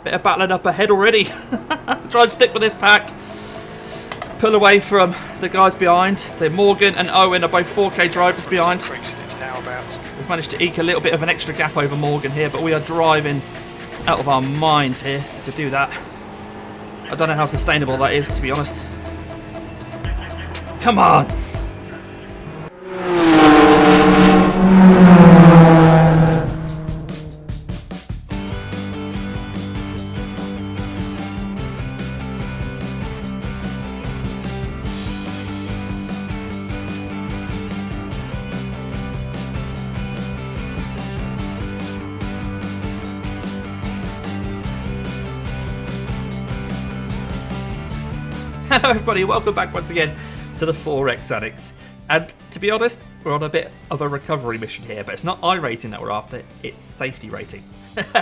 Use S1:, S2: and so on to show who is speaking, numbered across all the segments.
S1: Bit of battling up ahead already. Try and stick with this pack. Pull away from the guys behind. So Morgan and Owen are both 4K drivers behind. We've managed to eke a little bit of an extra gap over Morgan here, but we are driving out of our minds here to do that. I don't know how sustainable that is, to be honest. Come on! Hello everybody, welcome back once again to the 4X Addicts. And to be honest, we're on a bit of a recovery mission here, but it's not iRating that we're after, it's safety rating.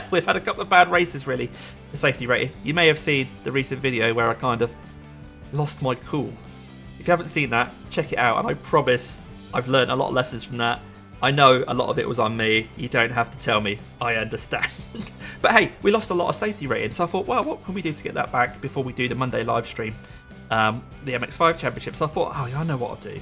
S1: We've had a couple of bad races really for safety rating. You may have seen the recent video where I kind of lost my cool. If you haven't seen that, check it out, and I promise I've learned a lot of lessons from that. I know a lot of it was on me, you don't have to tell me, I understand. But hey, we lost a lot of safety rating, so I thought, well, what can we do to get that back before we do the Monday live stream? The MX5 Championship. So I thought, oh, yeah, I know what I'll do.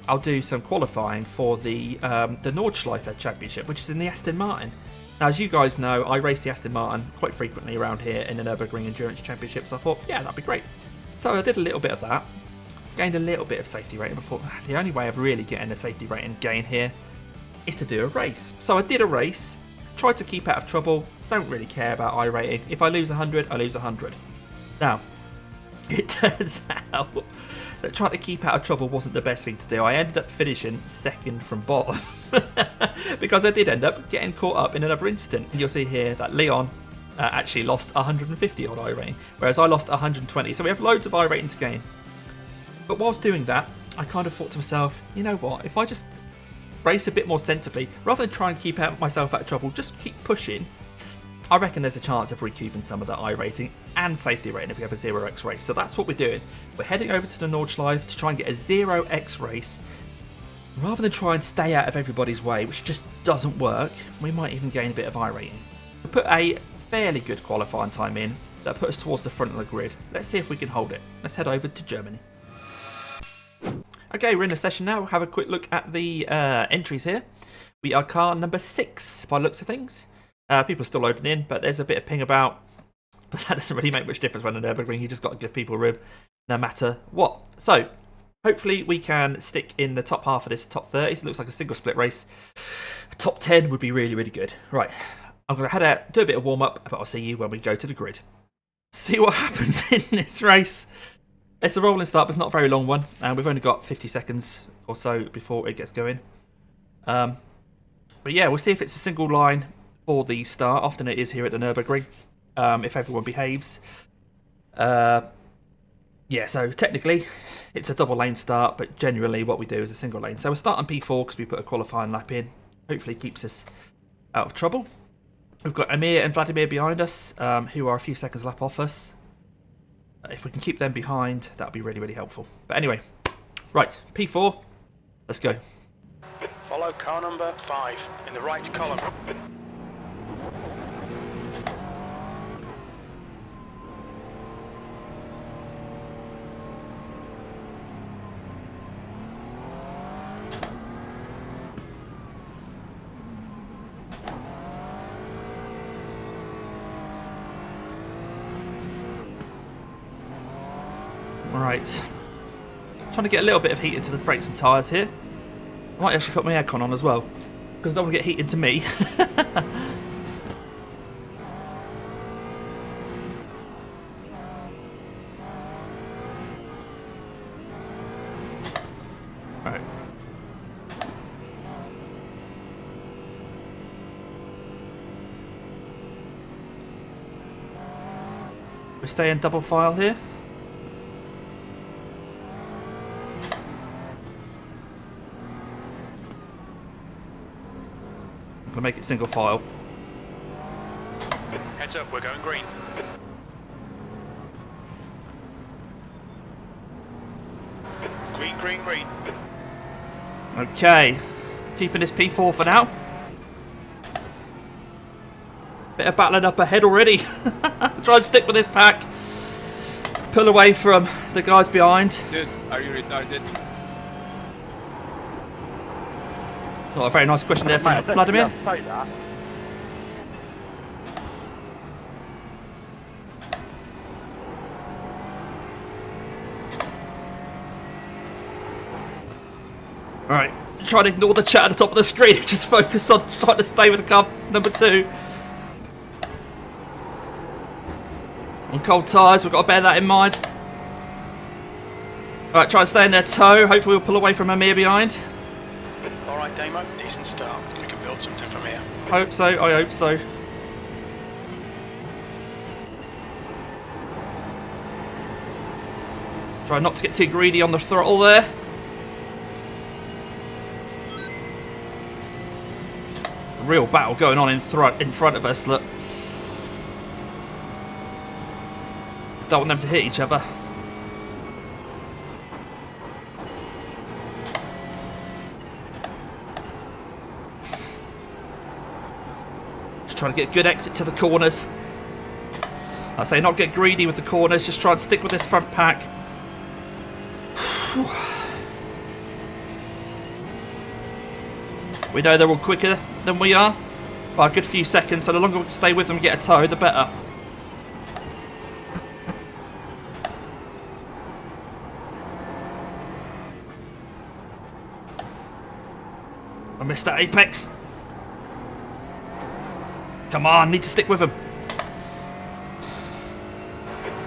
S1: I'll do some qualifying for the Nordschleife Championship, which is in the Aston Martin. Now, as you guys know, I race the Aston Martin quite frequently around here in the Nürburgring Endurance Championship, so I thought, yeah, that'd be great. So I did a little bit of that, gained a little bit of safety rating. I thought, the only way of really getting a safety rating gain here is to do a race. So I did a race, tried to keep out of trouble, don't really care about iRating. If I lose 100, I lose 100. Now, it turns out that trying to keep out of trouble wasn't the best thing to do. I ended up finishing second from bottom because I did end up getting caught up in another incident. And you'll see here that Leon actually lost 150 on iRating, whereas I lost 120. So we have loads of iRating to gain. But whilst doing that, I kind of thought to myself, you know what, if I just race a bit more sensibly, rather than try and keep myself out of trouble, just keep pushing, I reckon there's a chance of recouping some of that iRating and safety rating if we have a 0x race. So that's what we're doing. We're heading over to the Nordschleife to try and get a 0x race. Rather than try and stay out of everybody's way, which just doesn't work, we might even gain a bit of iRating. We put a fairly good qualifying time in that put us towards the front of the grid. Let's see if we can hold it. Let's head over to Germany. Okay, we're in the session now. We'll have a quick look at the entries here. We are car number 6 by the looks of things. People are still loading in, but there's a bit of ping about. But that doesn't really make much difference when in Nürburgring. You just got to give people room, no matter what. So, hopefully we can stick in the top half of this top 30. So it looks like a single split race. Top 10 would be really, really good. Right, I'm going to head out, do a bit of warm-up, but I'll see you when we go to the grid. See what happens in this race. It's a rolling start, but it's not a very long one. And we've only got 50 seconds or so before it gets going. But yeah, we'll see if it's a single line for the start. Often it is here at the Nürburgring, if everyone behaves. Yeah, so technically it's a double lane start, but generally what we do is a single lane. So we're starting P4 because we put a qualifying lap in. Hopefully keeps us out of trouble. We've got Amir and Vladimir behind us, who are a few seconds lap off us. If we can keep them behind, that would be really, really helpful. But anyway, right, P4, let's go.
S2: Follow car number 5 in the right column.
S1: Right, trying to get a little bit of heat into the brakes and tyres here. I might actually put my aircon on as well, because I don't want to get heat into me. Right. We stay in double file here. I'm going to make it single file.
S2: Heads up, we're going green. Green, green, green.
S1: Okay, keeping this P4 for now. Bit of battling up ahead already. Try and stick with this pack. Pull away from the guys behind.
S3: Dude, are you retarded?
S1: Not a very nice question there from Vladimir.
S4: Take that.
S1: Alright, try to ignore the chat at the top of the screen. Just focus on trying to stay with the car number 2. On cold tyres, we've got to bear that in mind. Alright, try and stay in their toe. Hopefully we'll pull away from Amir behind.
S2: Alright, Damo, decent start. We can build something from here.
S1: I hope so, I hope so. Try not to get too greedy on the throttle there. Real battle going on in front of us, look. Don't want them to hit each other. Just trying to get a good exit to the corners. I say not get greedy with the corners, just try and stick with this front pack. We know they're all quicker than we are by a good few seconds, so the longer we can stay with them and get a tow, the better. I missed that apex. Come on, need to stick with them.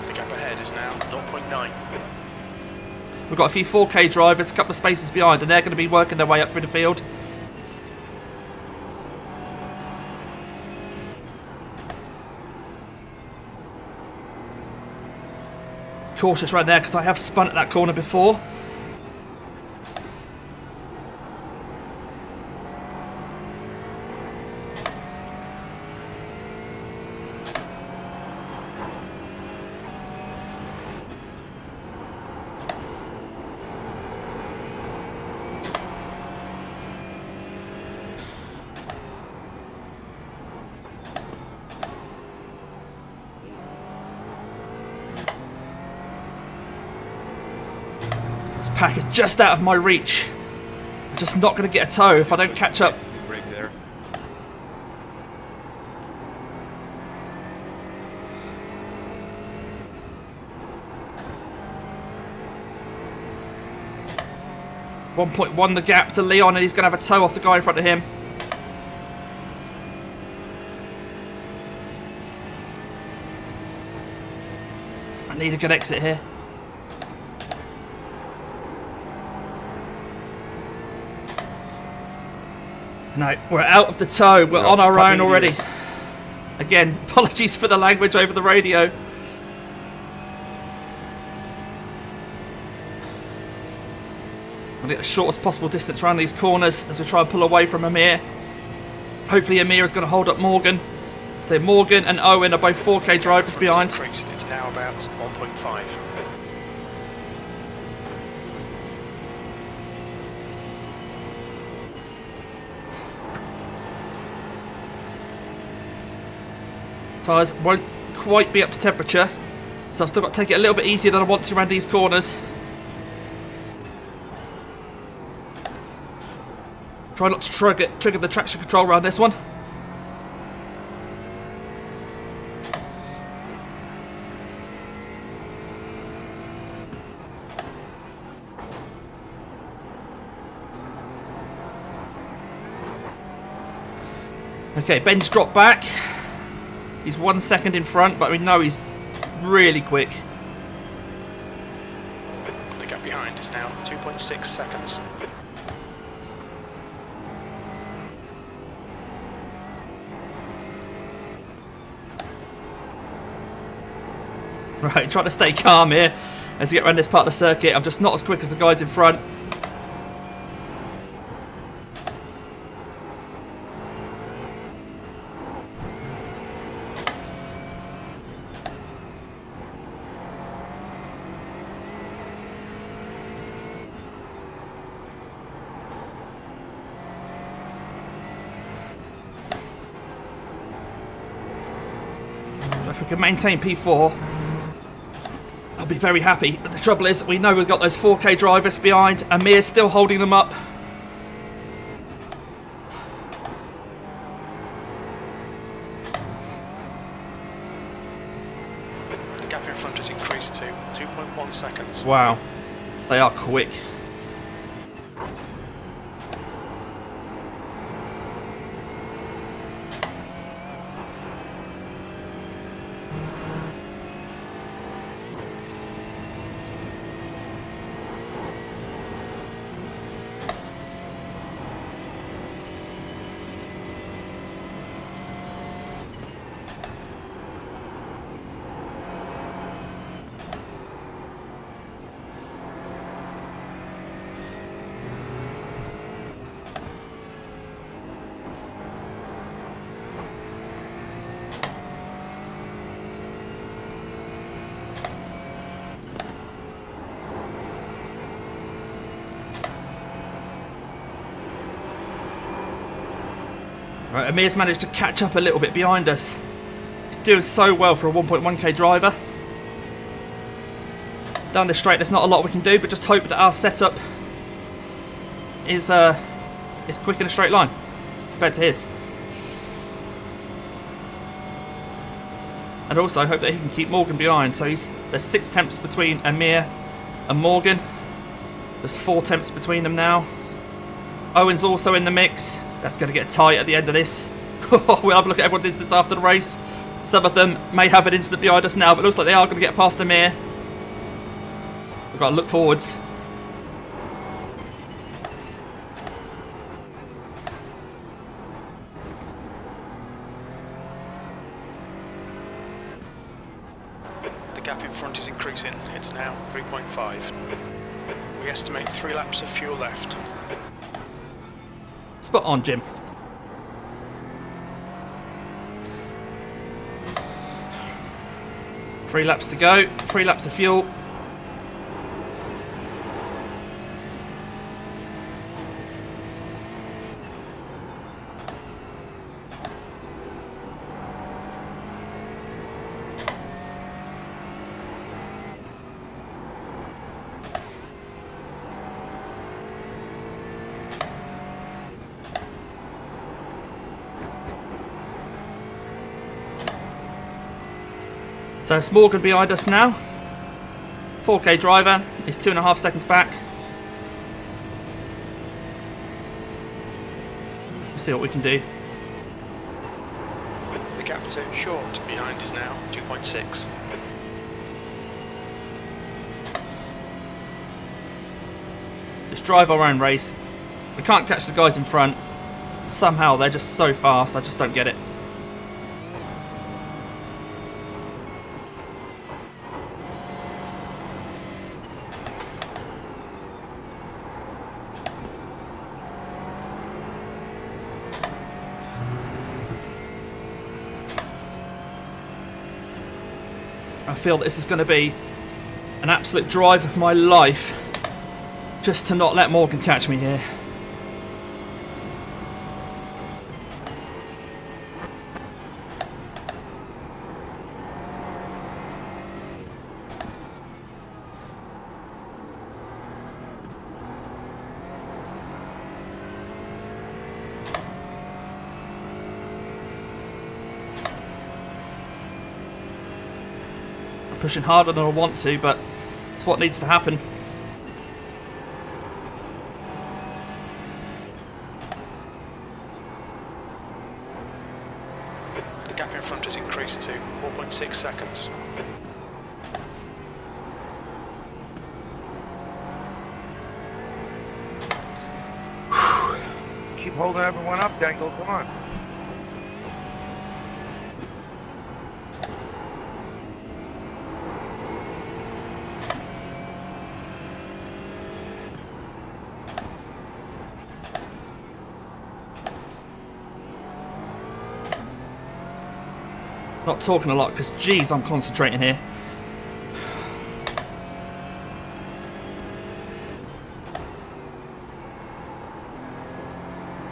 S2: The gap ahead is now 0.9.
S1: We've got a few 4K drivers, a couple of spaces behind, and they're going to be working their way up through the field. Cautious right there because I have spun at that corner before. Pack is just out of my reach. I'm just not going to get a tow if I don't catch up.
S3: Break there. .1 the gap to Leon, and he's going to have a tow off the guy in front of him. I need a good exit here. No, we're out of the tow. We're on our own already. Again, apologies for the language over the radio. I'll get the shortest possible distance around these corners as we try and pull away from Amir. Hopefully Amir is going to hold up Morgan. So Morgan and Owen are both 4K drivers behind.
S2: It's now about 1.5.
S1: Tyres won't quite be up to temperature, so I've still got to take it a little bit easier than I want to around these corners. Try not to trigger the traction control around this one. Okay, Ben's dropped back. He's 1 second in front, but we know he's really quick.
S2: The gap behind is now 2.6 seconds.
S1: Right, trying to stay calm here as we get around this part of the circuit. I'm just not as quick as the guys in front.
S3: If we can maintain P4, I'll be very happy. But the trouble is, we know we've got those 4K drivers behind. Amir's still holding them up.
S2: The gap in front has increased to 2.1 seconds.
S3: Wow, they are quick. Right, Amir's managed to catch up a little bit behind us. He's doing so well for a 1.1k driver. Down the straight, there's not a lot we can do, but just hope that our setup is quick in a straight line compared to his. And also hope that he can keep Morgan behind. So there's 6 temps between Amir and Morgan. There's 4 temps between them now. Owen's also in the mix. That's going to get tight at the end of this. We'll have a look at everyone's instance after the race. Some of them may have an incident behind us now, but it looks like they are going to get past Amir. We've got to look forwards.
S2: The gap in front is increasing. It's now 3.5. We estimate 3 laps of fuel left.
S3: Spot on, Jim. Three laps to go. 3 laps of fuel. So it's Morgan behind us now. 4K driver. He's 2.5 seconds back. We'll see what we can do.
S2: The gap to short behind is now 2.6.
S3: Just drive our own race. We can't catch the guys in front. Somehow they're just so fast, I just don't get it. I feel that this is going to be an absolute drive of my life just to not let Morgan catch me here. Pushing harder than I want to, but it's what needs to happen.
S2: The gap in front has increased to 4.6 seconds.
S4: Keep holding everyone up, Dangle, come on.
S3: Not talking a lot because, geez, I'm concentrating here.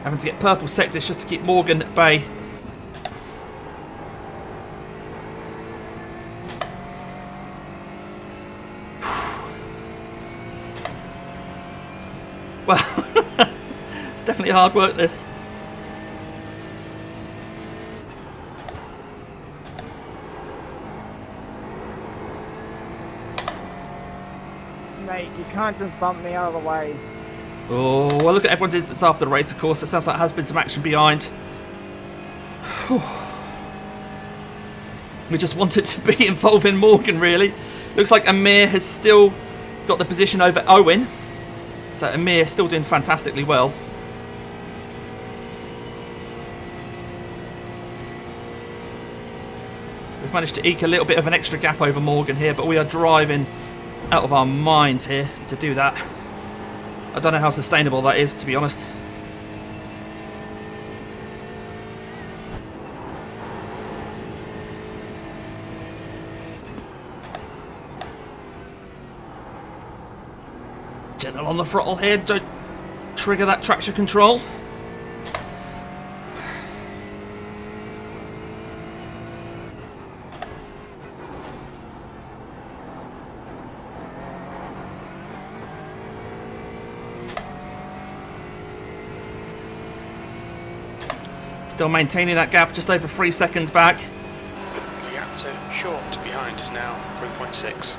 S3: Having to get purple sectors just to keep Morgan at bay.
S1: Well, it's definitely hard work, this.
S5: Mate, you can't just bump me out of the way.
S1: Oh, well, look at everyone's instance after the race, of course. It sounds like there has been some action behind. Whew. We just wanted to be involving Morgan, really. Looks like Amir has still got the position over Owen. So Amir still doing fantastically well. We've managed to eke a little bit of an extra gap over Morgan here, but we are driving out of our minds here to do that. I don't know how sustainable that is, to be honest. Gentle on the throttle here, don't trigger that traction control. Still maintaining that gap, just over 3 seconds back.
S2: The gap to short behind is now 3.6.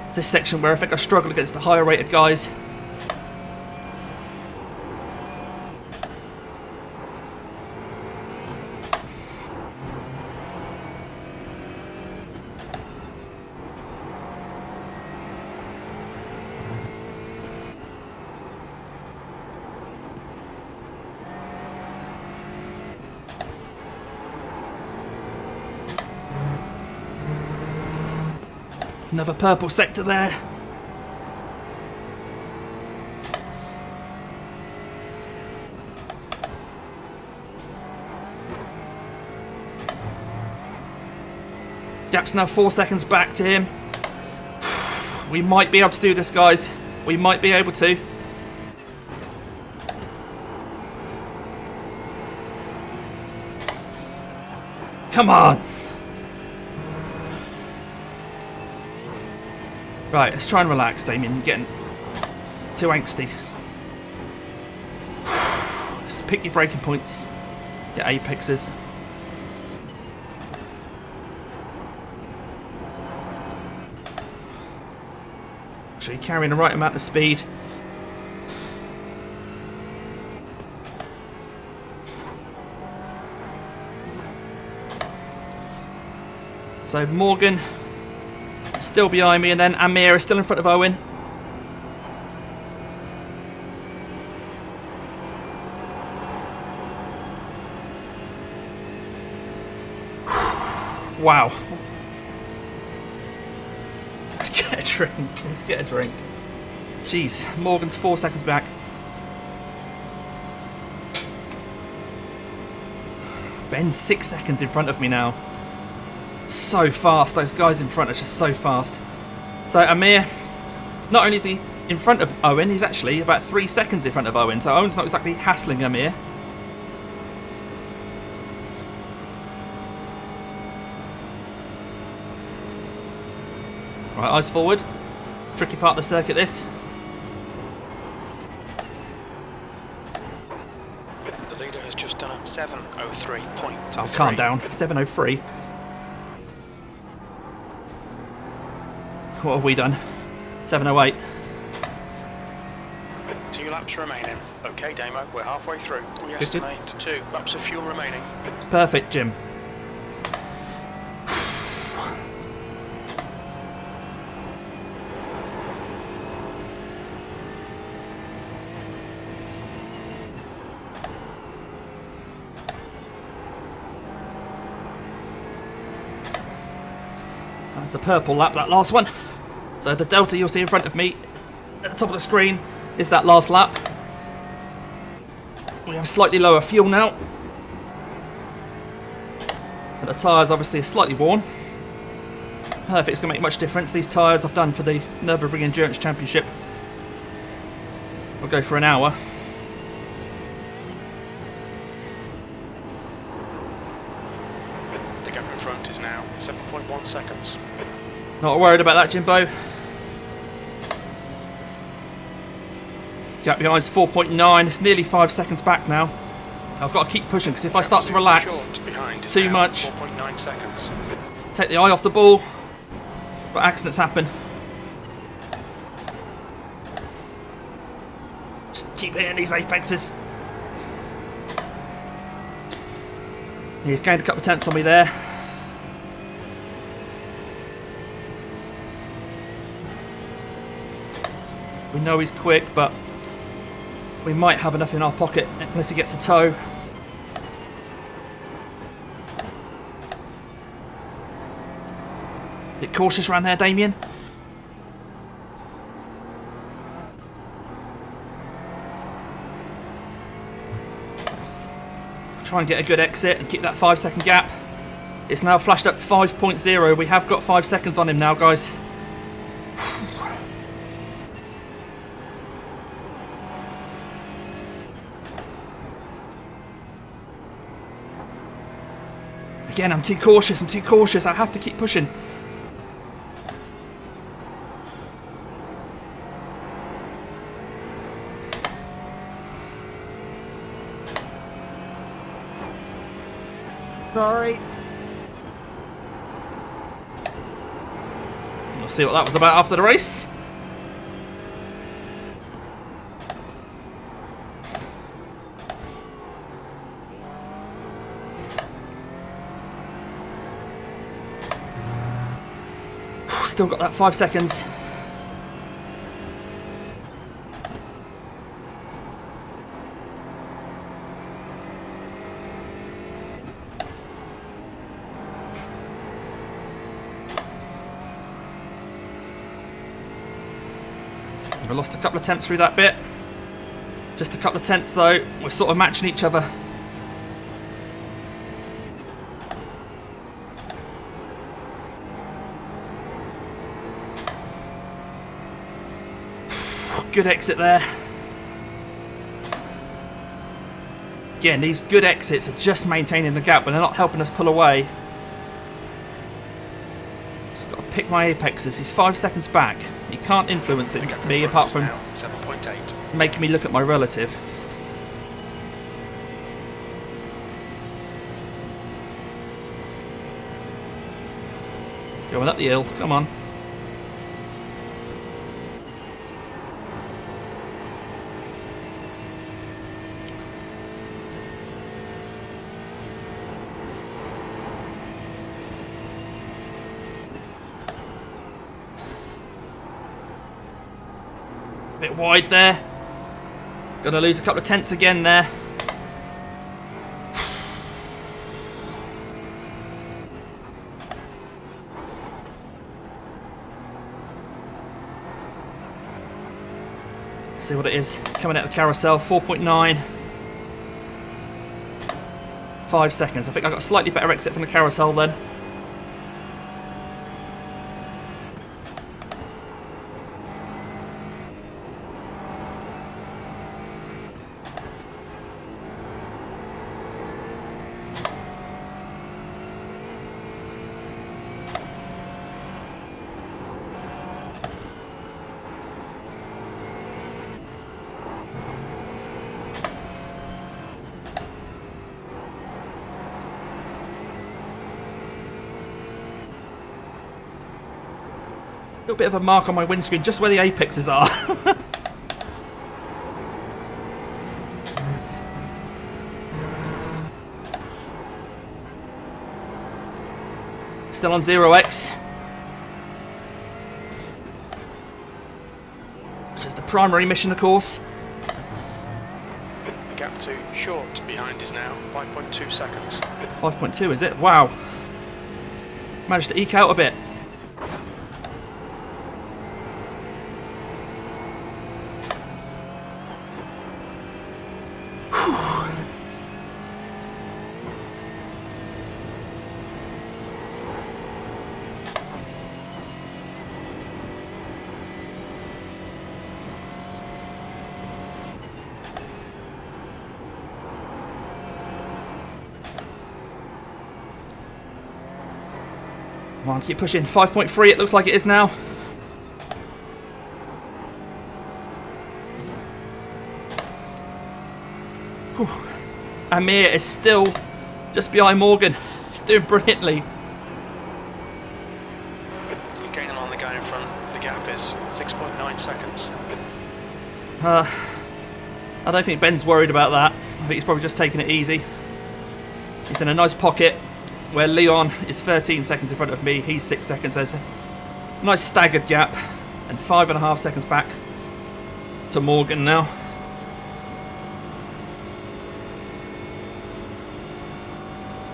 S1: It's this section where I think I struggle against the higher rated guys. Another purple sector there. Gap's now 4 seconds back to him. We might be able to do this, guys. We might be able to. Come on. Right, let's try and relax, Damien. You're getting too angsty. Just pick your braking points, your apexes. Make sure you're carrying the right amount of speed. So Morgan still behind me, and then Amir is still in front of Owen. Wow. Let's get a drink. Let's get a drink. Jeez, Morgan's 4 seconds back. Ben's 6 seconds in front of me now. So fast, those guys in front are just so fast. So Amir, not only is he in front of Owen, he's actually about 3 seconds in front of Owen, so Owen's not exactly hassling Amir. Right, eyes forward. Tricky part of the circuit, this.
S2: The leader has just done a 7:03.3.
S1: Oh, calm down. 7:03. What have we done? 7:08.
S2: 2 laps remaining. Okay, Damo, we're halfway through. We estimate 2 laps of fuel remaining.
S1: Perfect, Jim. That's a purple lap, that last one. So the delta you'll see in front of me at the top of the screen is that last lap. We have slightly lower fuel now. And the tyres obviously are slightly worn. I don't know if it's going to make much difference. These tyres I've done for the Nürburgring Endurance Championship. I'll go for an hour.
S2: 1.1 seconds.
S3: Not worried about that, Jimbo. Gap behind's 4.9. It's nearly 5 seconds back now. I've got to keep pushing because if I start to relax too much,
S2: 4.9 seconds.
S3: take the eye off the ball, but accidents happen. Just keep hitting these apexes. He's gained a couple of tenths on me there. We know he's quick, but we might have enough in our pocket unless he gets a toe. Bit cautious around there, Damien. Try and get a good exit and keep that 5 second gap. It's now flashed up 5.0. We have got 5 seconds on him now, guys. Again, I'm too cautious. I have to keep pushing.
S5: Sorry.
S3: We'll see what that was about after the race. Still got that 5 seconds. We lost a couple of tenths through that bit. Just a couple of tenths though. We're sort of matching each other. Good exit there. Again, these good exits are just maintaining the gap, but they're not helping us pull away. Just got to pick my apexes. He's 5 seconds back. He can't influence it, me apart from
S2: 7.8.
S3: making me look at my relative. Going up the hill. Come on. Bit wide there. Gonna lose a couple of tenths again there. See what it is. Coming out of the carousel, 4.9. 5 seconds. I think I got a slightly better exit from the carousel then. Little bit of a mark on my windscreen, just where the apexes are. Still on 0x. Which is the primary mission, of course.
S2: The gap to short behind is now 5.2 seconds.
S3: 5.2 is it? Wow. Managed to eke out a bit. Come on, keep pushing. 5.3 it looks like it is now. Whew. Amir is still just behind Morgan, doing brilliantly.
S2: You're gaining on the guy in front. The gap is 6.9 seconds.
S3: I don't think Ben's worried about that. I think he's probably just taking it easy. He's in a nice pocket where Leon is 13 seconds in front of me. He's 6 seconds. There's a nice staggered gap, and 5.5 seconds back to Morgan now.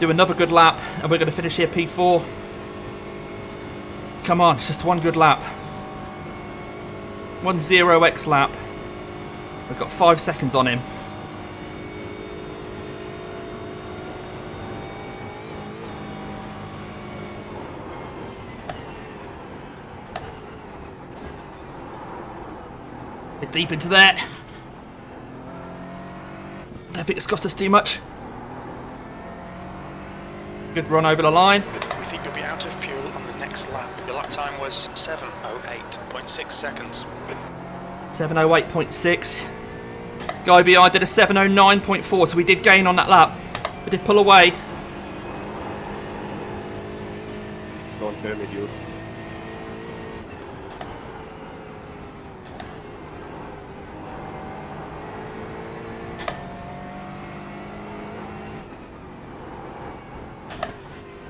S3: Do another good lap and we're going to finish here P4. Come on, it's just one good lap. 1-0x lap. We've got 5 seconds on him. Bit deep into there. Don't think it's cost us too much. Good run over the line.
S2: We think you'll be out of fuel on the next lap. Your lap time was 7:08.6 seconds.
S3: 7:08.6. Guy behind did a 7:09.4, so we did gain on that lap. We did pull away.
S6: Don't tell me, dude.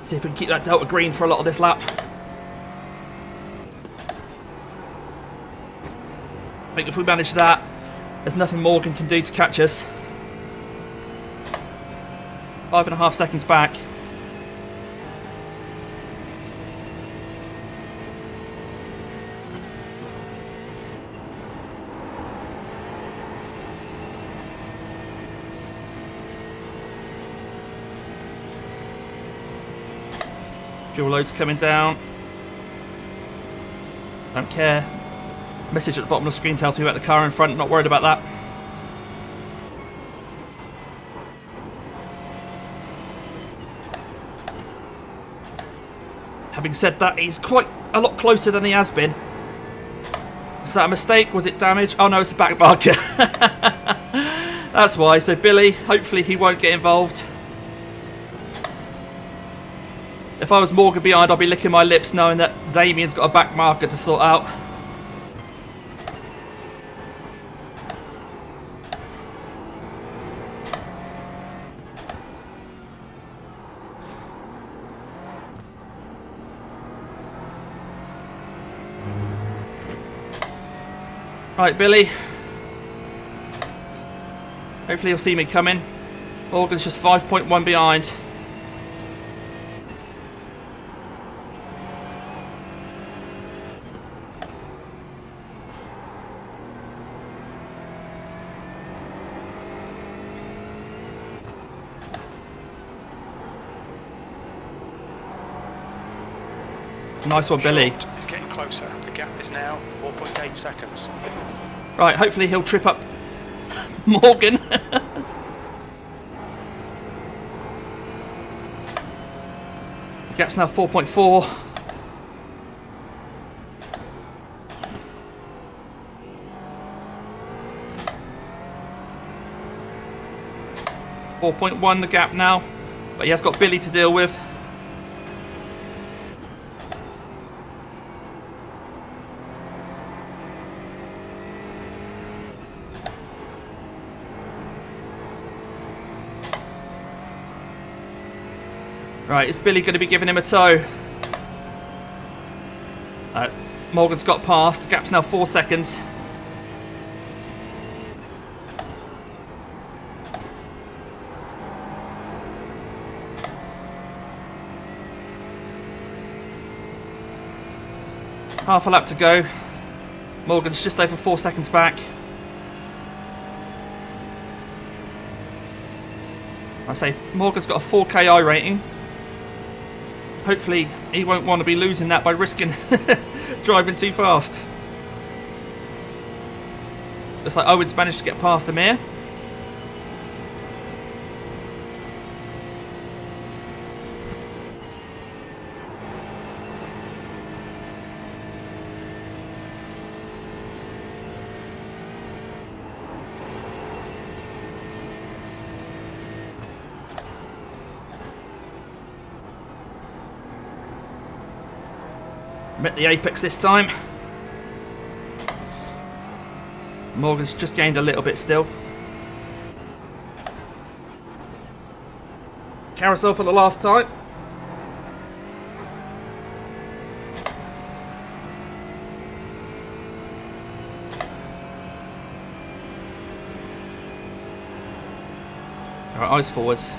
S3: See if we can keep that Delta green for a lot of this lap. I think if we manage that, there's nothing Morgan can do to catch us. 5.5 seconds back. Fuel loads coming down. Don't care. Message at the bottom of the screen tells me about the car in front. Not worried about that. Having said that, he's quite a lot closer than he has been. Was that a mistake? Was it damage? Oh no, it's a back marker. That's why. So Billy, hopefully he won't get involved. If I was Morgan behind, I'd be licking my lips knowing that Damien's got a back marker to sort out. Right, Billy. Hopefully you'll see me coming. Morgan's just 5.1 behind. Nice one, Billy.
S2: It's getting closer. The gap is now 4.8 seconds.
S3: Right, hopefully he'll trip up Morgan. The gap's now 4.4. .1 the gap now, but he has got Billy to deal with. Right, is Billy going to be giving him a tow? Morgan's got past. The gap's now 4 seconds. Half a lap to go. Morgan's just over 4 seconds back. I say Morgan's got a 4K iRating. Hopefully he won't want to be losing that by risking driving too fast. Looks like Owen's managed to get past Amir. Met the apex this time. Morgan's just gained a little bit still. Carousel for the last time. Alright, eyes forwards.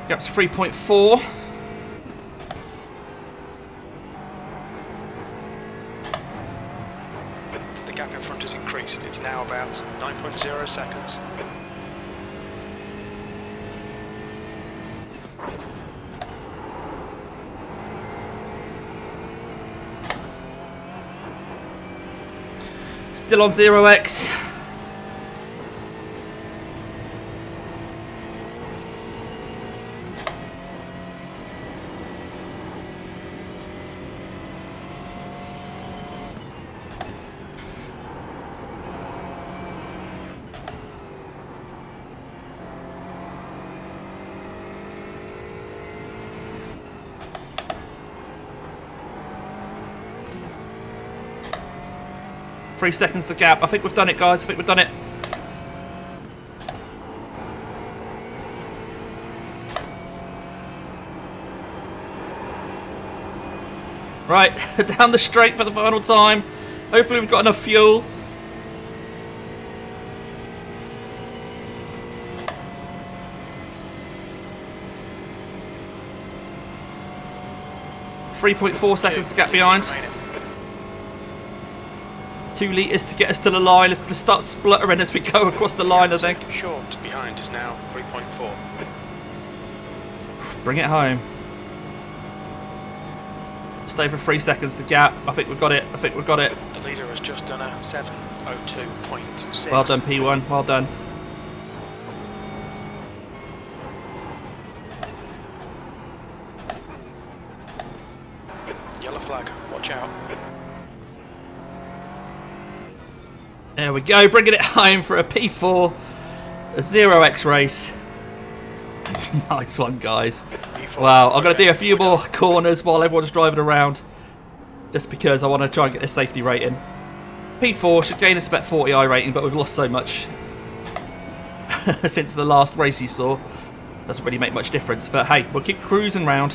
S3: Gap's 3.4.
S2: The gap in front has increased. It's now about 9.0 seconds.
S3: Still on 0x. Three seconds the gap. I think we've done it, guys. I think we've done it. Right, down the straight for the final time. Hopefully we've got enough fuel. .4 seconds to gap behind. 2 litres to get us to the line. It's going to start spluttering as we go across the line, I think.
S2: Short behind is now 3.4.
S3: Bring it home. Just over 3 seconds to gap. I think we've got it. I think we've got it.
S2: The leader has just done a 7:02.6.
S3: Well done, P1. Well done.
S2: Yellow flag. Watch out.
S3: There we go, bringing it home for a P4, a 0x race. Nice one, guys. Wow, I'm going to do a few more corners while everyone's driving around, just because I want to try and get this safety rating. P4 should gain us about 40 iRating, but we've lost so much since the last race you saw. Doesn't really make much difference, but hey, we'll keep cruising round.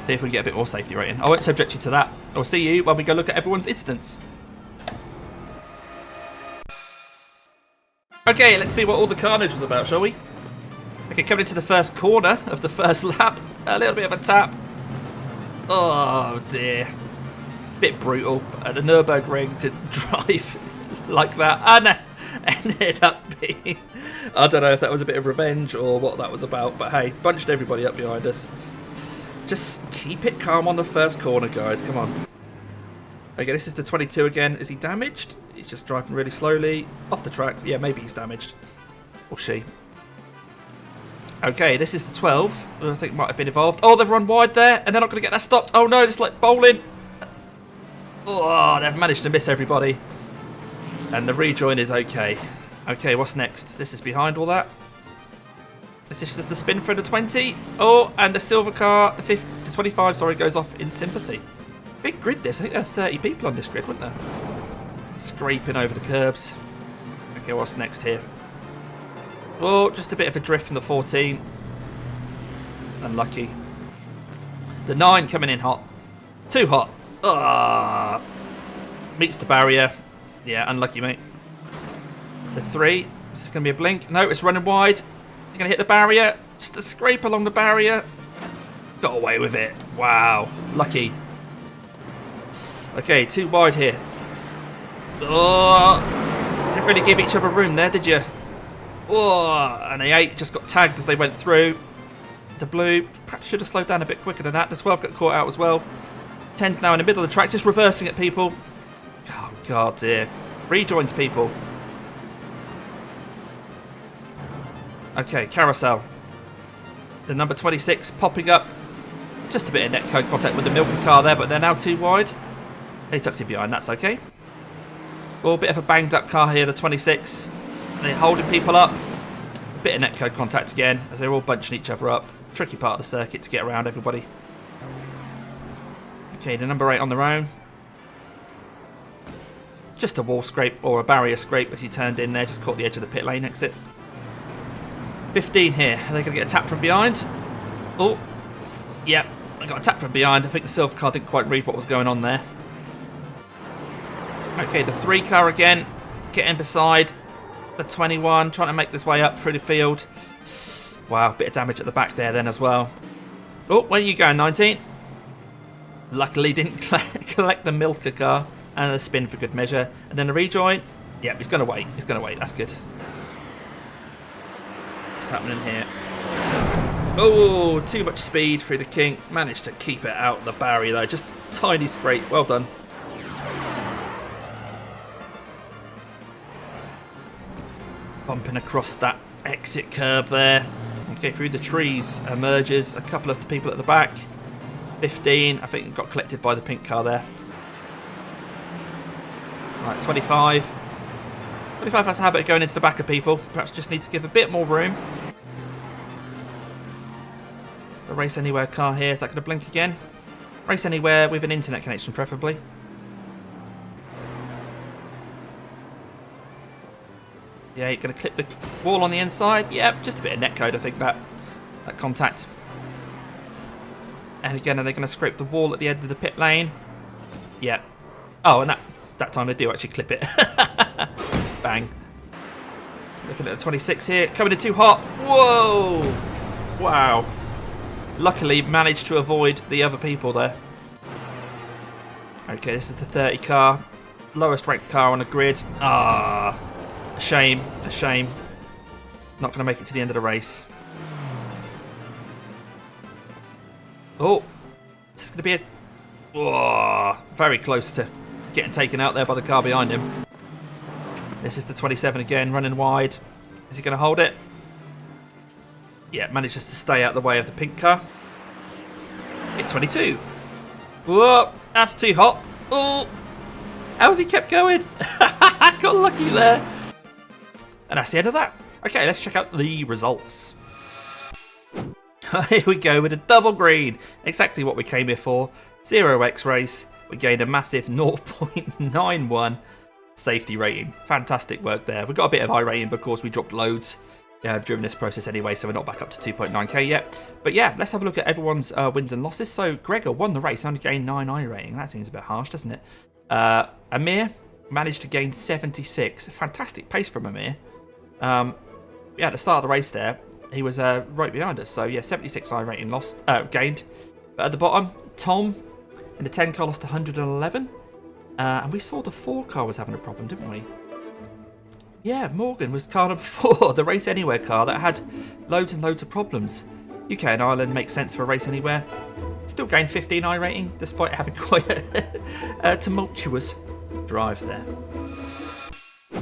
S3: See if we can get a bit more safety rating. I won't subject you to that. I'll see you when we go look at everyone's incidents. Okay, let's see what all the carnage was about, shall we? Okay, coming into the first corner of the first lap. A little bit of a tap. Oh, dear. Bit brutal at the Nürburgring to drive like that. And ended up being... I don't know if that was a bit of revenge or what that was about. But hey, bunched everybody up behind us. Just keep it calm on the first corner, guys. Come on. Okay, this is the 22 again. Is he damaged? He's just driving really slowly. Off the track. Yeah, maybe he's damaged. Or she. Okay, this is the 12. Who I think might have been involved. Oh, they've run wide there, and they're not going to get that stopped. Oh no, it's like bowling. Oh, they've managed to miss everybody. And the rejoin is okay. Okay, what's next? This is behind all that. This is just the spin for the 20. Oh, and the silver car, the 25, sorry, goes off in sympathy. Big grid this. I think there are 30 people on this grid, weren't there? Scraping over the curbs. Okay, what's next here? Oh, just a bit of a drift from the 14. Unlucky. The 9 coming in hot. Too hot. Ah, meets the barrier. Yeah, unlucky, mate. The 3. This is going to be a blink. No, it's running wide. You're going to hit the barrier. Just a scrape along the barrier. Got away with it. Wow. Lucky.
S1: Okay, too wide here. Oh, didn't really give each other room there, did you? Oh, and the 8 just got tagged as they went through. The blue perhaps should have slowed down a bit quicker than that. The 12 got caught out as well. 10's now in the middle of the track, just reversing at people. Oh, God, dear. Rejoins people. Okay, carousel. The number 26 popping up. Just a bit of netcode contact with the Milker car there, but they're now too wide. He tucks it behind, that's okay. Oh, a bit of a banged up car here, the 26. They're holding people up. A bit of netcode contact again, as they're all bunching each other up. Tricky part of the circuit to get around everybody. Okay, the number 8 on their own. Just a wall scrape or a barrier scrape as he turned in there, just caught the edge of the pit lane exit. 15 here. Are they going to get a tap from behind? Oh, yeah, I got a tap from behind. I think the silver car didn't quite read what was going on there. Okay, the 3 car again, getting beside the 21, trying to make this way up through the field. Wow, bit of damage at the back there then as well. Oh, where are you going, 19? Luckily didn't collect the Milker car and a spin for good measure. And then a rejoin. Yep, he's going to wait. He's going to wait. That's good. What's happening here? Oh, too much speed through the kink. Managed to keep it out the barrier though. Just a tiny scrape. Well done. Bumping across that exit curb there. Okay, through the trees emerges a couple of the people at the back. 15, I think got collected by the pink car there. Right, 25. 25 has a habit of going into the back of people. Perhaps just needs to give a bit more room. The Race Anywhere car here, is that going to blink again? Race Anywhere with an internet connection, preferably. Yeah, you're going to clip the wall on the inside. Yep, just a bit of netcode, I think, that contact. And again, are they going to scrape the wall at the end of the pit lane? Yeah. Oh, and that time they do actually clip it. Bang. Looking at the 26 here. Coming in too hot. Whoa! Wow. Luckily, managed to avoid the other people there. Okay, this is the 30 car. Lowest ranked car on the grid. Ah. A shame. A shame. Not going to make it to the end of the race. Oh, it's going to be a... Oh, very close to getting taken out there by the car behind him. This is the 27 again, running wide. Is he going to hold it? Yeah, manages to stay out the way of the pink car. Hit 22. Whoa, that's too hot. Oh, how's he kept going? Got lucky there. And that's the end of that. Okay, let's check out the results. Here we go with a double green. Exactly what we came here for. 0x race. We gained a massive 0.91 safety rating. Fantastic work there. We got a bit of iRating because we dropped loads during this process anyway, so we're not back up to 2.9k yet. But yeah, let's have a look at everyone's wins and losses. So Gregor won the race, only gained 9 iRating. That seems a bit harsh, doesn't it? Amir managed to gain 76. Fantastic pace from Amir. Yeah, at the start of the race there, he was right behind us. So yeah, 76 iRating lost, gained. But at the bottom, Tom in the 10 car lost 111. And we saw the 4 car was having a problem, didn't we? Yeah, Morgan was car number 4, the Race Anywhere car that had loads and loads of problems. UK and Ireland makes sense for Race Anywhere. Still gained 15 iRating despite having quite a tumultuous drive there.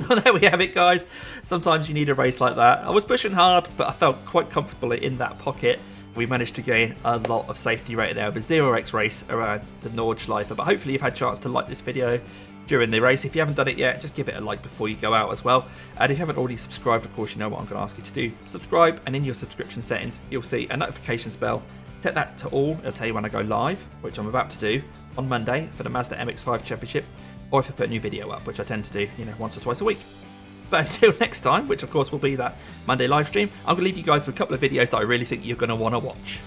S1: Well, there we have it, guys. Sometimes you need a race like that. I was pushing hard, but I felt quite comfortably in that pocket. We managed to gain a lot of safety rating there with a 0x race around the Nordschleife. But hopefully you've had a chance to like this video during the race. If you haven't done it yet, just give it a like before you go out as well. And if you haven't already subscribed, of course, you know what I'm going to ask you to do. Subscribe, and in your subscription settings, you'll see a notifications bell. Set that to all. It'll tell you when I go live, which I'm about to do on Monday for the Mazda MX-5 Championship, or if I put a new video up, which I tend to do, once or twice a week. But until next time, which of course will be that Monday live stream, I'm going to leave you guys with a couple of videos that I really think you're going to want to watch.